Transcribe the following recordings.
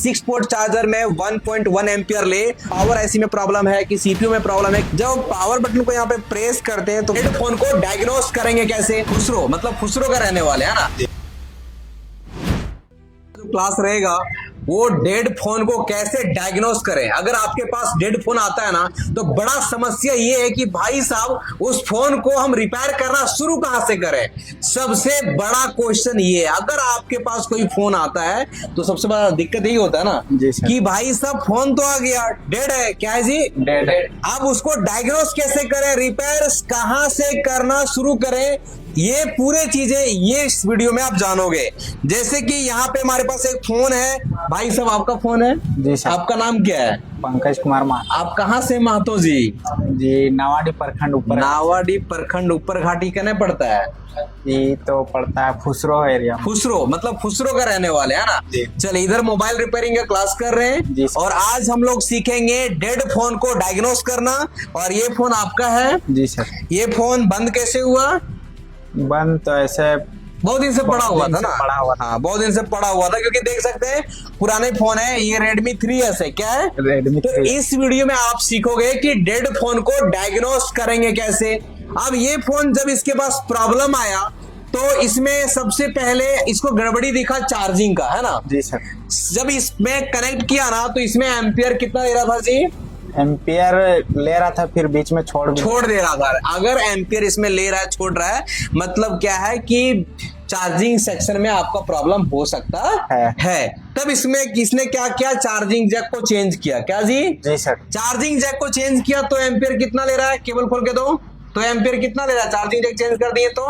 6 port charger में 1.1 ampere ले, power IC में प्रॉब्लम है कि सीपीयू में प्रॉब्लम है, जब पावर बटन को यहाँ पे प्रेस करते हैं तो हेडफोन को डायग्नोस करेंगे कैसे? खुसरो मतलब खुसरो का रहने वाले है ना। क्लास रहेगा वो डेड फोन को कैसे डायग्नोस करें। अगर आपके पास डेड फोन आता है ना तो बड़ा समस्या ये है कि भाई साहब उस फोन को हम रिपेयर करना शुरू कहां से करें। सबसे बड़ा क्वेश्चन ये है, अगर आपके पास कोई फोन आता है तो सबसे बड़ा दिक्कत यही होता है ना कि भाई साहब फोन तो आ गया, डेड है, क्या है जी, डेड है। अब उसको डायग्नोस कैसे करें, रिपेयर कहां से करना शुरू करें, ये पूरे चीजें ये इस वीडियो में आप जानोगे। जैसे कि यहाँ पे हमारे पास एक फोन है, भाई साहब आपका फोन है जी सर। आपका नाम क्या है? पंकज कुमार महतो। आप कहाँ से महतो जी? जी नावाडी प्रखंड ऊपर, नावाडी प्रखंड ऊपर घाटी कहने पड़ता है जी, तो पड़ता है फुसरो एरिया। फुसरो मतलब फुसरो का रहने वाले है ना। चलिए इधर मोबाइल रिपेयरिंग का क्लास कर रहे हैं और आज हम लोग सीखेंगे डेड फोन को डायग्नोस करना। और ये फोन आपका है? जी सर। ये फोन बंद कैसे हुआ? बंद तो ऐसे बहुत दिन से पड़ा हुआ था ना। हाँ, बहुत दिन से पड़ा हुआ था क्योंकि देख सकते हैं पुराने फोन है, ये Redmi 3S है। क्या है? Redmi 3S। तो इस वीडियो में आप सीखोगे कि डेड फोन को डायग्नोस करेंगे कैसे। अब ये फोन जब इसके पास प्रॉब्लम आया तो इसमें सबसे पहले इसको गड़बड़ी दिखा चार्जिंग का, है ना जी सर। जब इसमें कनेक्ट किया ना तो इसमें एम्पियर कितना दे रहा था जी? एम्पियर ले रहा था, फिर बीच में छोड़ दे रहा था। अगर एम्पियर इसमें ले रहा है, छोड़ रहा है, मतलब क्या है कि चार्जिंग सेक्शन में आपका प्रॉब्लम हो सकता है। तब इसमें किसने क्या किया, चार्जिंग जैक को चेंज किया। क्या जी? जी सर। चार्जिंग जैक को चेंज किया तो एम्पियर कितना ले रहा है, केबल खोल के दो तो एम्पियर कितना ले रहा है, चार्जिंग जैक चेंज कर दिए तो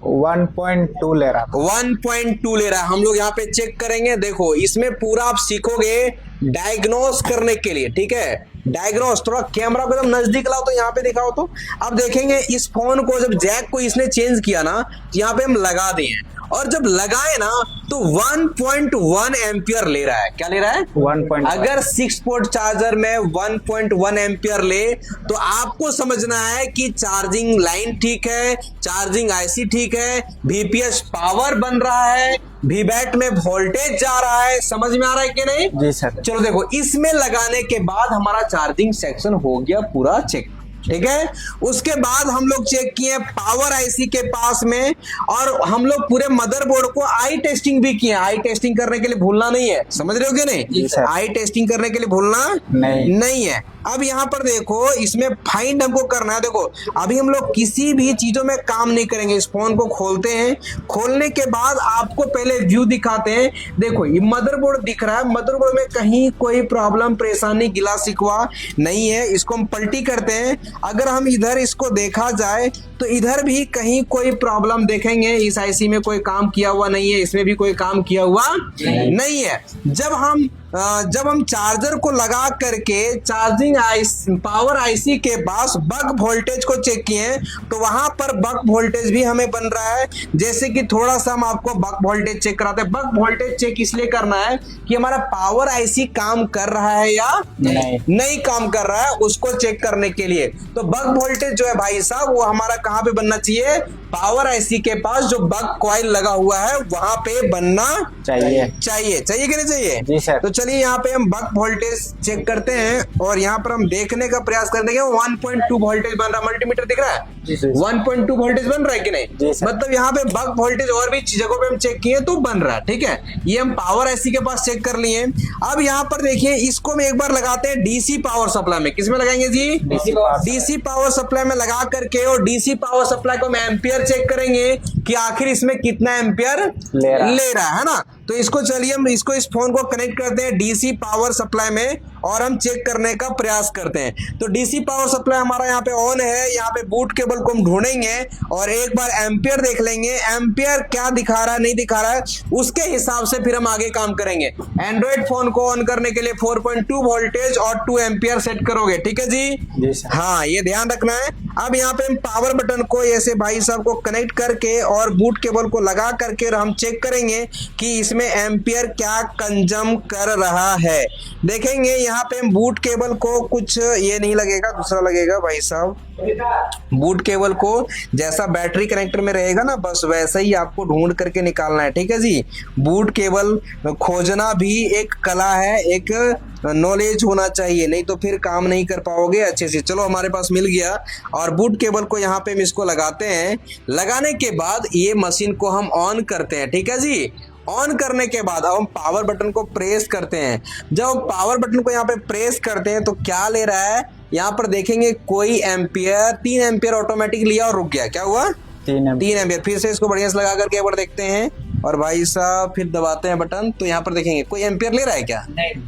1.2 ले रहा था। 1.2 ले रहा है। हम लोग यहाँ पे चेक करेंगे। देखो इसमें पूरा आप सीखोगे डायग्नोस करने के लिए, ठीक है। डायग्नोस, थोड़ा कैमरा को एकदम नजदीक लाओ तो यहाँ पे दिखाओ तो अब देखेंगे इस फोन को जब जैक को इसने चेंज किया ना, यहाँ पे हम लगा दिए और जब लगाए ना तो 1.1 एम्पियर ले रहा है। क्या ले रहा है? 1. अगर 6 पोर्ट चार्जर में 1.1 एम्पियर ले तो आपको समझना है कि चार्जिंग लाइन ठीक है, चार्जिंग आईसी ठीक है, VPS पावर बन रहा है, VBAT में वोल्टेज जा रहा है। समझ में आ रहा है कि नहीं? जी सर। चलो देखो इसमें लगाने के बाद हमारा चार्जिंग सेक्शन हो गया पूरा चेक, ठीक है। उसके बाद हम लोग चेक किए पावर आईसी के पास में और हम लोग पूरे मदरबोर्ड को आई टेस्टिंग भी किए। आई टेस्टिंग करने के लिए भूलना नहीं है, समझ रहे हो कि नहीं? आई टेस्टिंग करने के लिए भूलना नहीं है। अब यहाँ पर देखो इसमें फाइंड हमको करना है। देखो अभी हम लोग किसी भी चीजों में काम नहीं करेंगे। इस फोन को खोलते हैं, खोलने के बाद आपको पहले व्यू दिखाते हैं। देखो ये मदरबोर्ड दिख रहा है, मदरबोर्ड में कहीं कोई प्रॉब्लम परेशानी गिला शिकवा नहीं है। इसको हम पलटी करते हैं, अगर हम इधर इसको देखा जाए तो इधर भी कहीं कोई प्रॉब्लम देखेंगे। इस आईसी में कोई काम किया हुआ नहीं है, इसमें भी कोई काम किया हुआ नहीं है। जब हम चार्जर को लगा करके चार्जिंग पावर आईसी के पास बक वोल्टेज को चेक किए तो वहां पर बक वोल्टेज भी हमें बन रहा है। जैसे कि थोड़ा सा हम आपको बक वोल्टेज चेक कराते हैं। बक वोल्टेज चेक इसलिए करना है कि हमारा पावर आईसी काम कर रहा है या नहीं काम कर रहा है, उसको चेक करने के लिए। तो बक वोल्टेज जो है भाई साहब वो हमारा कहां पे बनना चाहिए, पावर आईसी के पास जो बक कॉइल लगा हुआ है वहां पे बनना चाहिए कि नहीं चाहिए? जी सर। तो चलिए यहाँ पे हम बक वोल्टेज चेक करते हैं और यहाँ पर हम देखने का प्रयास करते हैं 1.2 वोल्टेज बन रहा है। मल्टीमीटर दिख रहा है? 1.2 वोल्टेज बन रहा है कि नहीं? मतलब यहाँ पे बक वोल्टेज और भी जगहों पे हम चेक किए तो बन रहा है, ठीक है। ये हम पावर आईसी के पास चेक कर लिए। अब यहाँ पर देखिए इसको हम एक बार लगाते हैं डीसी पावर सप्लाई में। किसमें लगाएंगे जी? डीसी पावर सप्लाई में लगा करके और डीसी पावर सप्लाई को हम एम्पियर चेक करेंगे कि आखिर इसमें कितना एम्पियर ले रहा है ना। तो इसको चलिए हम इस फोन को कनेक्ट करते हैं डीसी पावर सप्लाई में और हम चेक करने का प्रयास करते हैं। तो डीसी पावर सप्लाई हमारा यहाँ पे ऑन है। यहाँ पे बूट केबल को हम ढूंढेंगे और एक बार एम्पियर देख लेंगे, एम्पियर क्या दिखा रहा है नहीं दिखा रहा है, उसके हिसाब से फिर हम आगे काम करेंगे। एंड्रॉइड फोन को ऑन करने के लिए 4.2 वोल्टेज और 2 एम्पियर सेट करोगे, ठीक है जी? हाँ ये ध्यान रखना है। अब यहाँ पे हम पावर बटन को ऐसे भाई साहब को कनेक्ट करके और बूट केबल को लगा करके हम चेक करेंगे कि इसमें में एम्पियर क्या कंजम कर रहा है। देखेंगे यहाँ पे बूट केबल को कुछ ये नहीं लगेगा, दूसरा लगेगा भाई साहब। बूट केबल को जैसा बैटरी कनेक्टर में रहेगा ना, बस वैसा ही आपको ढूंढ करके निकालना है, ठीक है जी। बूट केबल खोजना भी एक कला है, एक नॉलेज होना चाहिए, नहीं तो फिर काम नहीं कर पाओगे अच्छे से। चलो हमारे पास मिल गया, और बूट केबल को यहाँ पे हम इसको लगाते हैं। लगाने के बाद ये मशीन को हम ऑन करते हैं, ठीक है जी। ऑन करने के बाद अब हम पावर बटन को प्रेस करते हैं। जब हम पावर बटन को यहाँ पे प्रेस करते हैं तो क्या ले रहा है, यहाँ पर देखेंगे कोई एम्पियर, 3 एम्पियर ऑटोमेटिक लिया और रुक गया। क्या हुआ? 3 एम्पियर। फिर से इसको बढ़िया से लगा करके एक बार देखते हैं, और भाई साहब फिर दबाते हैं बटन, तो यहाँ पर देखेंगे कोई एम्पियर ले रहा है क्या?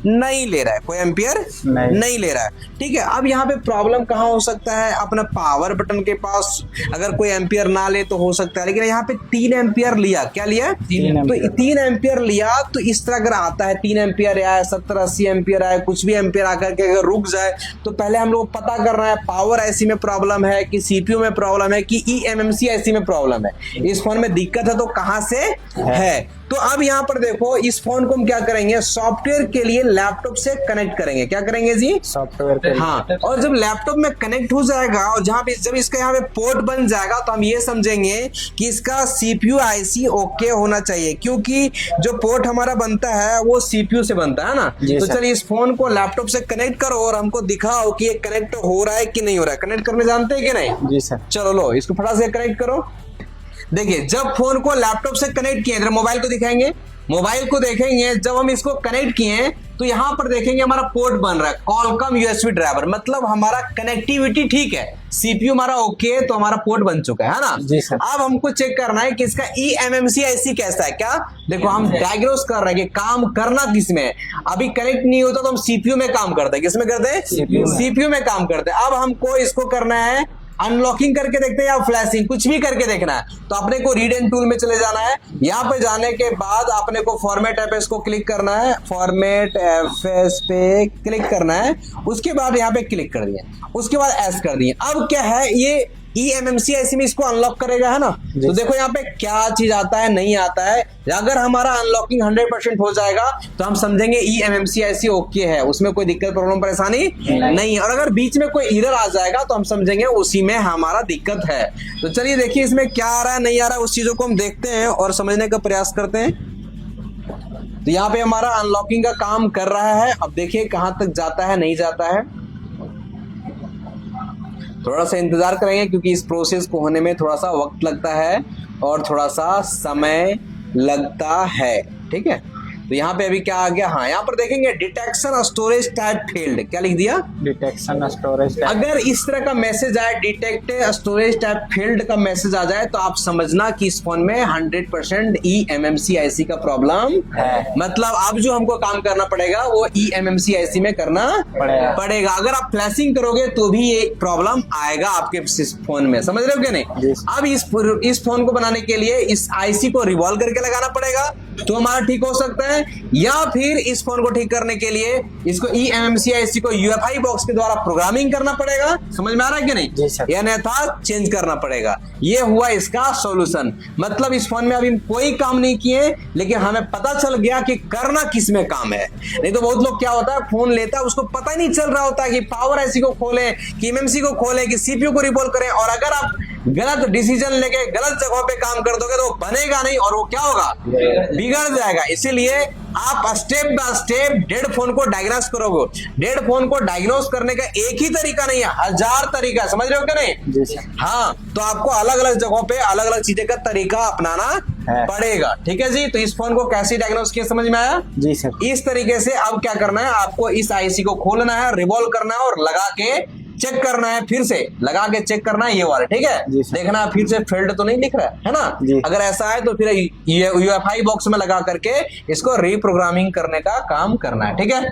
नहीं ले रहा है, कोई एम्पियर नहीं ले रहा है, ठीक है। अब यहाँ पे प्रॉब्लम कहाँ हो सकता है, अपना पावर बटन के पास अगर कोई एम्पियर ना ले तो हो सकता है, लेकिन यहाँ पे 3 एम्पियर लिया। क्या लिया? 3 एम्पियर लिया। तो इस तरह अगर आता है 3 एम्पियर आया, 70-80 एम्पियर आया, कुछ भी एम्पियर आकर के अगर रुक जाए, तो पहले हम लोग पता करना है पावर आईसी में प्रॉब्लम है कि सीपीयू में प्रॉब्लम है कि eMMC आईसी में प्रॉब्लम है। इस फोन में दिक्कत है तो कहाँ से है। तो अब यहाँ पर देखो, इस फोन को हम क्या करेंगे, सॉफ्टवेयर के लिए लैपटॉप से कनेक्ट करेंगे। क्या करेंगे जी? सॉफ्टवेयर के लिए। हाँ, और जब लैपटॉप में कनेक्ट हो जाएगा और जब इसका यहाँ पे पोर्ट बन जाएगा, तो हम ये समझेंगे कि इसका सीपीयू आईसी ओके होना चाहिए, क्योंकि जो पोर्ट हमारा बनता है वो सीपीयू से बनता है ना। तो चलिए इस फोन को लैपटॉप से कनेक्ट करो और हमको दिखाओ कि ये कनेक्ट हो रहा है कि नहीं हो रहा है। कनेक्ट करने जानते हैं कि नहीं? जी सर। चलो लो, इसको फटाक से कनेक्ट करो। देखिए, जब फोन को लैपटॉप से कनेक्ट किए, मोबाइल को दिखाएंगे, मोबाइल को देखेंगे, जब हम इसको कनेक्ट किए तो यहाँ पर देखेंगे हमारा पोर्ट बन रहा है Qualcomm USB ड्राइवर, मतलब हमारा कनेक्टिविटी ठीक है, सीपीयू हमारा ओके, तो हमारा पोर्ट बन चुका है ना। जी सर। अब हमको चेक करना है कि इसका eMMC आईसी कैसा है। क्या देखो, हम डायग्नोस कर रहे हैं कि काम करना किसमें है। अभी कनेक्ट नहीं होता तो हम सीपीयू में काम करते हैं। किसमें करते हैं? सीपीयू में काम करते हैं। अब हमको इसको करना है अनलॉकिंग करके देखते हैं या फ्लैशिंग, कुछ भी करके देखना है। तो अपने को रीड एंड टूल में चले जाना है। यहाँ पे जाने के बाद अपने को फॉर्मेट एफएस को क्लिक करना है, फॉर्मेट एफएस पे क्लिक करना है। उसके बाद यहाँ पे क्लिक कर दिया, उसके बाद एस कर दिए। अब क्या है, ये eMMC आईसी में इसको अनलॉक करेगा, है ना। तो देखो यहाँ पे क्या चीज आता है, नहीं आता है। अगर हमारा अनलॉकिंग 100% हो जाएगा तो हम समझेंगे eMMC आईसी ओके है, उसमें कोई दिक्कत प्रॉब्लम परेशानी नहीं है। और अगर बीच में कोई एरर आ जाएगा तो हम समझेंगे उसी में हमारा दिक्कत है। तो चलिए देखिए इसमें क्या आ रहा है, नहीं आ रहा है, उस चीजों को हम देखते हैं और समझने का प्रयास करते हैं। तो यहाँ पे हमारा अनलॉकिंग का काम कर रहा है। अब देखिए कहाँ तक जाता है, नहीं जाता है। थोड़ा सा इंतजार करेंगे क्योंकि इस प्रोसेस को होने में थोड़ा सा वक्त लगता है और थोड़ा सा समय लगता है, ठीक है। तो यहाँ पे अभी क्या आ गया, हाँ यहाँ पर देखेंगे डिटेक्शन स्टोरेज टाइप फील्ड। क्या लिख दिया? Detection storage. अगर इस तरह का मैसेज आए, डिटेक्ट स्टोरेज टाइप फील्ड का मैसेज आ जाए, तो आप समझना कि इस फोन में 100% eMMC आईसी का प्रॉब्लम है। मतलब अब जो हमको काम करना पड़ेगा वो eMMC आईसी में करना पड़ेगा। अगर आप फ्लैशिंग करोगे तो भी ये प्रॉब्लम आएगा आपके फोन में, समझ रहे हो क्या नहीं? अब इस फोन को बनाने के लिए इस आईसी को रिवॉल्व करके लगाना पड़ेगा तो हमारा ठीक हो सकता है, या फिर इस फोन को ठीक करने के लिए इसको eMMC आईसी को UEFI बॉक्स के द्वारा प्रोग्रामिंग करना पड़ेगा। समझ में आ रहा है कि नहीं? या अन्यथा चेंज करना पड़ेगा। ये हुआ इसका सॉल्यूशन। मतलब इस फोन में अभी कोई काम नहीं किए, लेकिन हमें पता चल गया कि करना किस में काम है। नहीं तो बहुत लोग क्या होता है, फोन लेता है उसको पता ही नहीं चल रहा होता है कि पावर आईसी को खोले, कि eMMC को खोले, कि सीपीयू को रिवॉल्व करें। और अगर आप गलत डिसीजन लेके गलत जगहों पे काम कर दोगे तो वो बनेगा नहीं और वो क्या होगा, बिगड़ जाएगा। इसीलिए आप step by step dead phone को डायग्नोस करोगे। डेड फोन को डायग्नोस करने का एक ही तरीका नहीं है, 1000 तरीका, समझ रहे हो क्या नहीं? हाँ, तो आपको अलग अलग जगहों पे अलग अलग चीजें का तरीका अपनाना पड़ेगा, ठीक है जी। तो इस फोन को कैसे डायग्नोस किया, समझ में आया? जी सर। इस तरीके से अब क्या करना है, आपको इस आईसी को खोलना है, रिवॉल्व करना है और लगा के चेक करना है, फिर से लगा के चेक करना है ये वाला, ठीक है। देखना है फिर से फील्ड तो नहीं दिख रहा है ना। अगर ऐसा है तो फिर UEFI बॉक्स में लगा करके इसको रीप्रोग्रामिंग करने का काम करना है, ठीक है।